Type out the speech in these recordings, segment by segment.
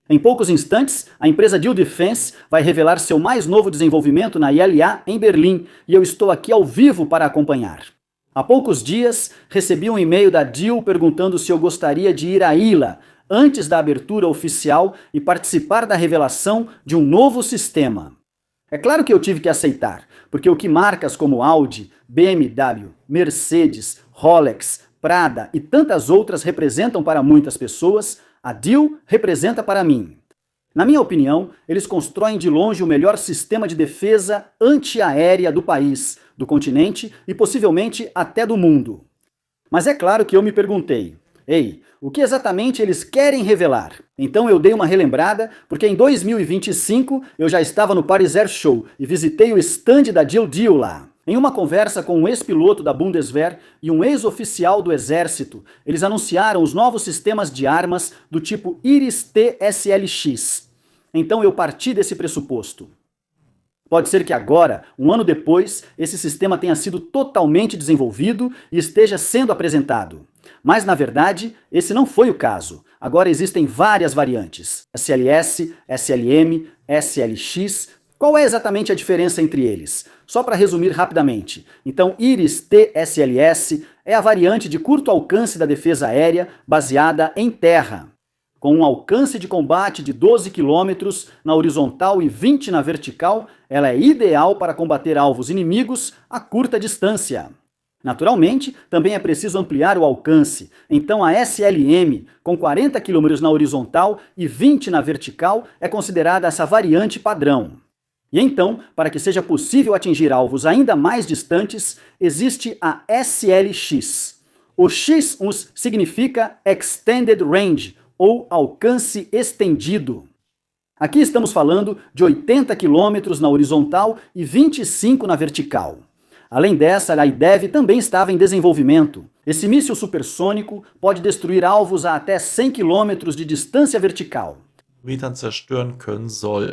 Em poucos instantes, a empresa Diehl Defense vai revelar seu mais novo desenvolvimento na ILA em Berlim e eu estou aqui ao vivo para acompanhar. Há poucos dias, recebi um e-mail da Diehl perguntando se eu gostaria de ir à ILA antes da abertura oficial e participar da revelação de um novo sistema. É claro que eu tive que aceitar, porque o que marcas como Audi, BMW, Mercedes, Rolex, Prada e tantas outras representam para muitas pessoas, a Diehl representa para mim. Na minha opinião, eles constroem de longe o melhor sistema de defesa antiaérea do país, do continente e possivelmente até do mundo. Mas é claro que eu me perguntei, ei, o que exatamente eles querem revelar? Então eu dei uma relembrada, porque em 2025 eu já estava no Paris Air Show e visitei o stand da Diehl lá. Em uma conversa com um ex-piloto da Bundeswehr e um ex-oficial do Exército, eles anunciaram os novos sistemas de armas do tipo Iris-T SLX. Então eu parti desse pressuposto. Pode ser que agora, um ano depois, esse sistema tenha sido totalmente desenvolvido e esteja sendo apresentado. Mas, na verdade, esse não foi o caso. Agora existem várias variantes. SLS, SLM, SLX. Qual é exatamente a diferença entre eles? Só para resumir rapidamente. Então, Iris-T SLS é a variante de curto alcance da defesa aérea baseada em terra. Com um alcance de combate de 12 km na horizontal e 20 na vertical, ela é ideal para combater alvos inimigos a curta distância. Naturalmente, também é preciso ampliar o alcance, então a SLM, com 40 km na horizontal e 20 na vertical, é considerada essa variante padrão. E então, para que seja possível atingir alvos ainda mais distantes, existe a SLX. O X significa Extended Range, ou alcance estendido. Aqui estamos falando de 80 km na horizontal e 25 na vertical. Além dessa, a IDEV também estava em desenvolvimento. Esse míssil supersônico pode destruir alvos a até 100 km de distância vertical. Metern zerstören können soll.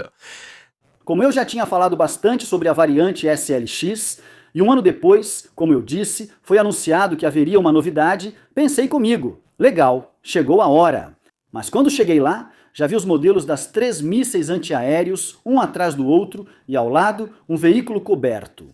Como eu já tinha falado bastante sobre a variante SLX, e um ano depois, como eu disse, foi anunciado que haveria uma novidade, pensei comigo, legal, chegou a hora. Mas quando cheguei lá, já vi os modelos das 3 mísseis antiaéreos, um atrás do outro, e ao lado, um veículo coberto.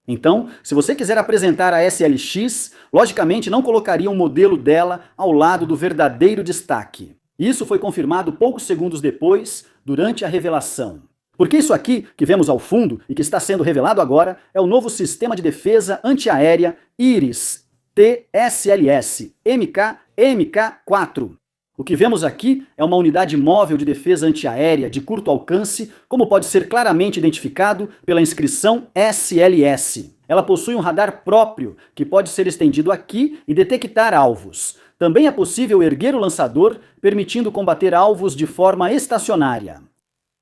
Então, se você quiser apresentar a SLX, logicamente não colocaria um modelo dela ao lado do verdadeiro destaque. Isso foi confirmado poucos segundos depois, durante a revelação. Porque isso aqui, que vemos ao fundo e que está sendo revelado agora, é o novo sistema de defesa antiaérea Iris-T SLS MK-4. O que vemos aqui é uma unidade móvel de defesa antiaérea de curto alcance, como pode ser claramente identificado pela inscrição SLS. Ela possui um radar próprio, que pode ser estendido aqui e detectar alvos. Também é possível erguer o lançador, permitindo combater alvos de forma estacionária.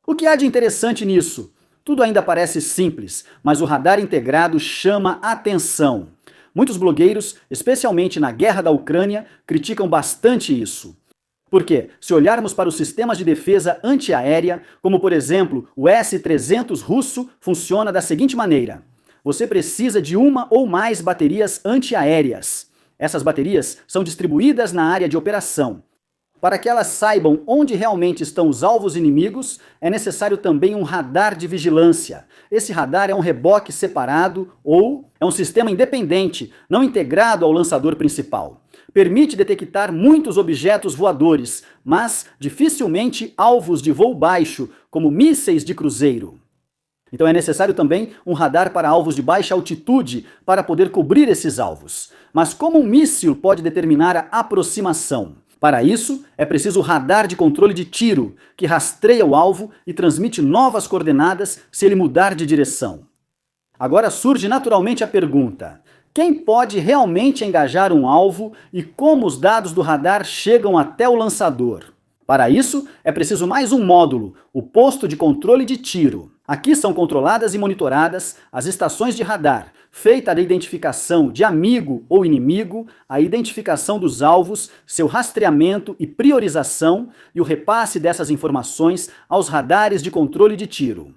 O que há de interessante nisso? Tudo ainda parece simples, mas o radar integrado chama atenção. Muitos blogueiros, especialmente na guerra da Ucrânia, criticam bastante isso. Porque, se olharmos para os sistemas de defesa antiaérea, como por exemplo o S-300 russo, funciona da seguinte maneira. Você precisa de uma ou mais baterias antiaéreas. Essas baterias são distribuídas na área de operação. Para que elas saibam onde realmente estão os alvos inimigos, é necessário também um radar de vigilância. Esse radar é um reboque separado ou é um sistema independente, não integrado ao lançador principal. Permite detectar muitos objetos voadores, mas dificilmente alvos de voo baixo, como mísseis de cruzeiro. Então é necessário também um radar para alvos de baixa altitude para poder cobrir esses alvos. Mas como um míssil pode determinar a aproximação? Para isso, é preciso radar de controle de tiro, que rastreia o alvo e transmite novas coordenadas se ele mudar de direção. Agora surge naturalmente a pergunta: quem pode realmente engajar um alvo e como os dados do radar chegam até o lançador? Para isso, é preciso mais um módulo, o posto de controle de tiro. Aqui são controladas e monitoradas as estações de radar, feita a identificação de amigo ou inimigo, a identificação dos alvos, seu rastreamento e priorização e o repasse dessas informações aos radares de controle de tiro.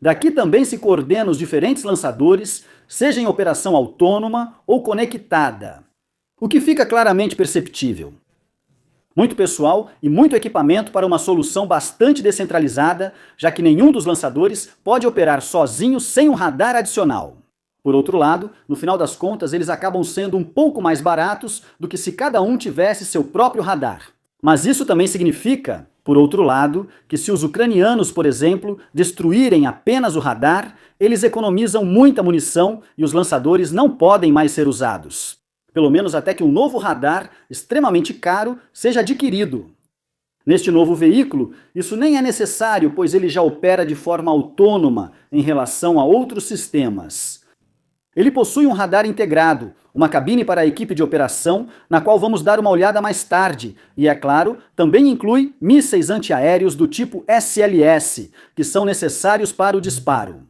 Daqui também se coordenam os diferentes lançadores, seja em operação autônoma ou conectada. O que fica claramente perceptível. Muito pessoal e muito equipamento para uma solução bastante descentralizada, já que nenhum dos lançadores pode operar sozinho sem um radar adicional. Por outro lado, no final das contas, eles acabam sendo um pouco mais baratos do que se cada um tivesse seu próprio radar. Mas isso também significa, por outro lado, que se os ucranianos, por exemplo, destruírem apenas o radar, eles economizam muita munição e os lançadores não podem mais ser usados. Pelo menos até que um novo radar, extremamente caro, seja adquirido. Neste novo veículo, isso nem é necessário, pois ele já opera de forma autônoma em relação a outros sistemas. Ele possui um radar integrado, uma cabine para a equipe de operação, na qual vamos dar uma olhada mais tarde, e, é claro, também inclui mísseis antiaéreos do tipo SLS, que são necessários para o disparo.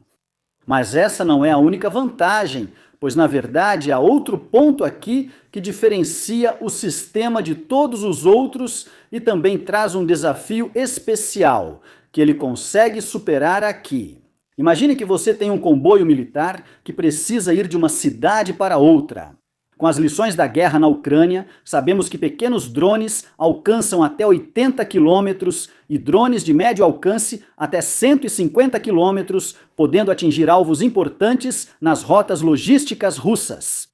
Mas essa não é a única vantagem, pois na verdade há outro ponto aqui que diferencia o sistema de todos os outros e também traz um desafio especial, que ele consegue superar aqui. Imagine que você tem um comboio militar que precisa ir de uma cidade para outra. Com as lições da guerra na Ucrânia, sabemos que pequenos drones alcançam até 80 quilômetros e drones de médio alcance até 150 quilômetros, podendo atingir alvos importantes nas rotas logísticas russas.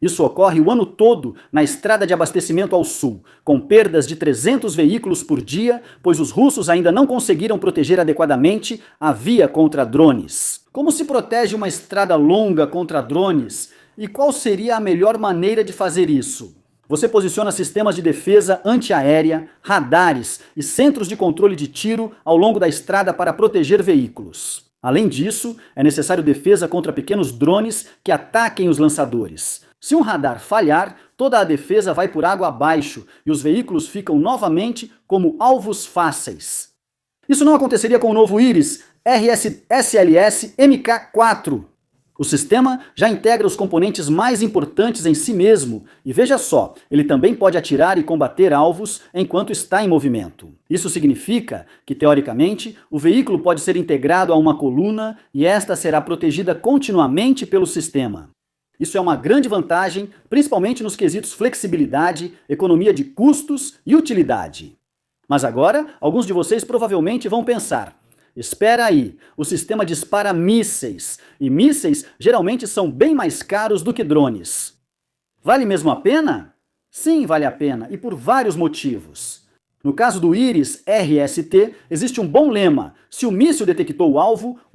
Isso ocorre o ano todo na estrada de abastecimento ao sul, com perdas de 300 veículos por dia, pois os russos ainda não conseguiram proteger adequadamente a via contra drones. Como se protege uma estrada longa contra drones? E qual seria a melhor maneira de fazer isso? Você posiciona sistemas de defesa antiaérea, radares e centros de controle de tiro ao longo da estrada para proteger veículos. Além disso, é necessário defesa contra pequenos drones que ataquem os lançadores. Se um radar falhar, toda a defesa vai por água abaixo e os veículos ficam novamente como alvos fáceis. Isso não aconteceria com o novo Iris SLS Mk4. O sistema já integra os componentes mais importantes em si mesmo, e veja só, ele também pode atirar e combater alvos enquanto está em movimento. Isso significa que, teoricamente, o veículo pode ser integrado a uma coluna e esta será protegida continuamente pelo sistema. Isso é uma grande vantagem, principalmente nos quesitos flexibilidade, economia de custos e utilidade. Mas agora, alguns de vocês provavelmente vão pensar: espera aí, o sistema dispara mísseis, e mísseis geralmente são bem mais caros do que drones. Vale mesmo a pena? Sim, vale a pena, e por vários motivos. No caso do Iris RST, existe um bom lema: se o míssil detectou o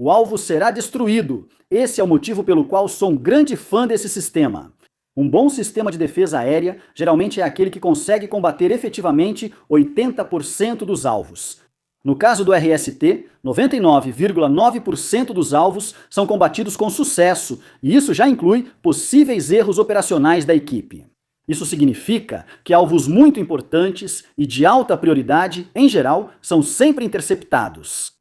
alvo será destruído. Esse é o motivo pelo qual sou um grande fã desse sistema. Um bom sistema de defesa aérea geralmente é aquele que consegue combater efetivamente 80% dos alvos. No caso do RST, 99,9% dos alvos são combatidos com sucesso, e isso já inclui possíveis erros operacionais da equipe. Isso significa que alvos muito importantes e de alta prioridade, em geral, são sempre interceptados.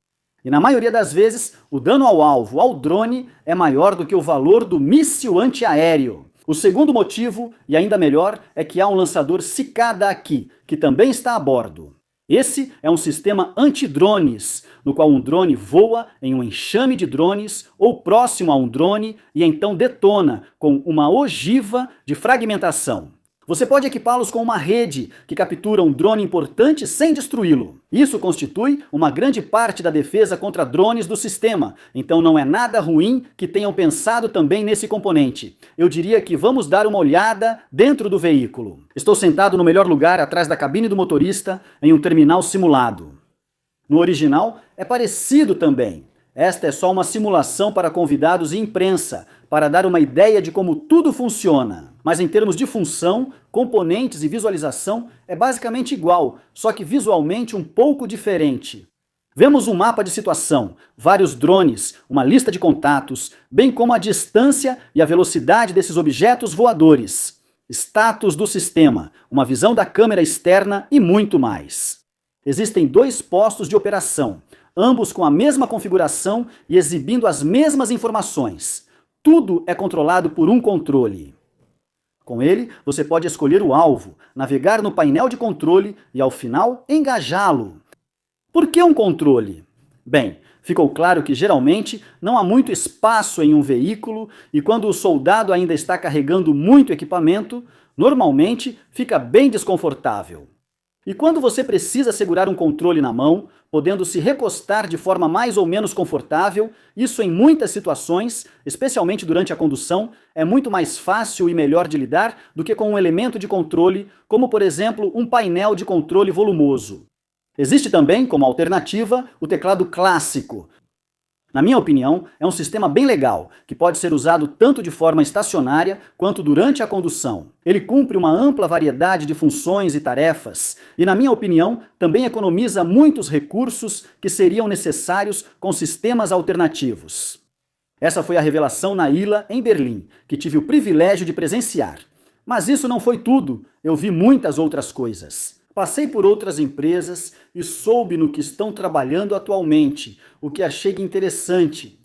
E na maioria das vezes, o dano ao alvo, ao drone, é maior do que o valor do míssil antiaéreo. O segundo motivo, e ainda melhor, é que há um lançador Cicada aqui, que também está a bordo. Esse é um sistema anti-drones, no qual um drone voa em um enxame de drones ou próximo a um drone e então detona com uma ogiva de fragmentação. Você pode equipá-los com uma rede que captura um drone importante sem destruí-lo. Isso constitui uma grande parte da defesa contra drones do sistema, então não é nada ruim que tenham pensado também nesse componente. Eu diria que vamos dar uma olhada dentro do veículo. Estou sentado no melhor lugar atrás da cabine do motorista em um terminal simulado. No original é parecido também. Esta é só uma simulação para convidados e imprensa, para dar uma ideia de como tudo funciona. Mas em termos de função, componentes e visualização é basicamente igual, só que visualmente um pouco diferente. Vemos um mapa de situação, vários drones, uma lista de contatos, bem como a distância e a velocidade desses objetos voadores, status do sistema, uma visão da câmera externa e muito mais. Existem 2 postos de operação, ambos com a mesma configuração e exibindo as mesmas informações. Tudo é controlado por um controle. Com ele, você pode escolher o alvo, navegar no painel de controle e, ao final, engajá-lo. Por que um controle? Bem, ficou claro que geralmente não há muito espaço em um veículo e quando o soldado ainda está carregando muito equipamento, normalmente fica bem desconfortável. E quando você precisa segurar um controle na mão, podendo se recostar de forma mais ou menos confortável, isso em muitas situações, especialmente durante a condução, é muito mais fácil e melhor de lidar do que com um elemento de controle, como por exemplo um painel de controle volumoso. Existe também, como alternativa, o teclado clássico. Na minha opinião, é um sistema bem legal, que pode ser usado tanto de forma estacionária quanto durante a condução. Ele cumpre uma ampla variedade de funções e tarefas, e na minha opinião, também economiza muitos recursos que seriam necessários com sistemas alternativos. Essa foi a revelação na ILA, em Berlim, que tive o privilégio de presenciar. Mas isso não foi tudo, eu vi muitas outras coisas. Passei por outras empresas e soube no que estão trabalhando atualmente, o que achei interessante.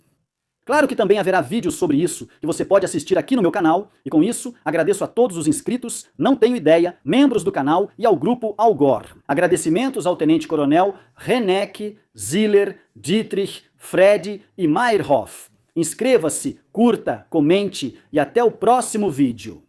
Claro que também haverá vídeos sobre isso que você pode assistir aqui no meu canal, e com isso agradeço a todos os inscritos, não tenho ideia, membros do canal e ao grupo Algor. Agradecimentos ao Tenente Coronel Renek, Ziller, Dietrich, Fred e Meyerhoff. Inscreva-se, curta, comente e até o próximo vídeo.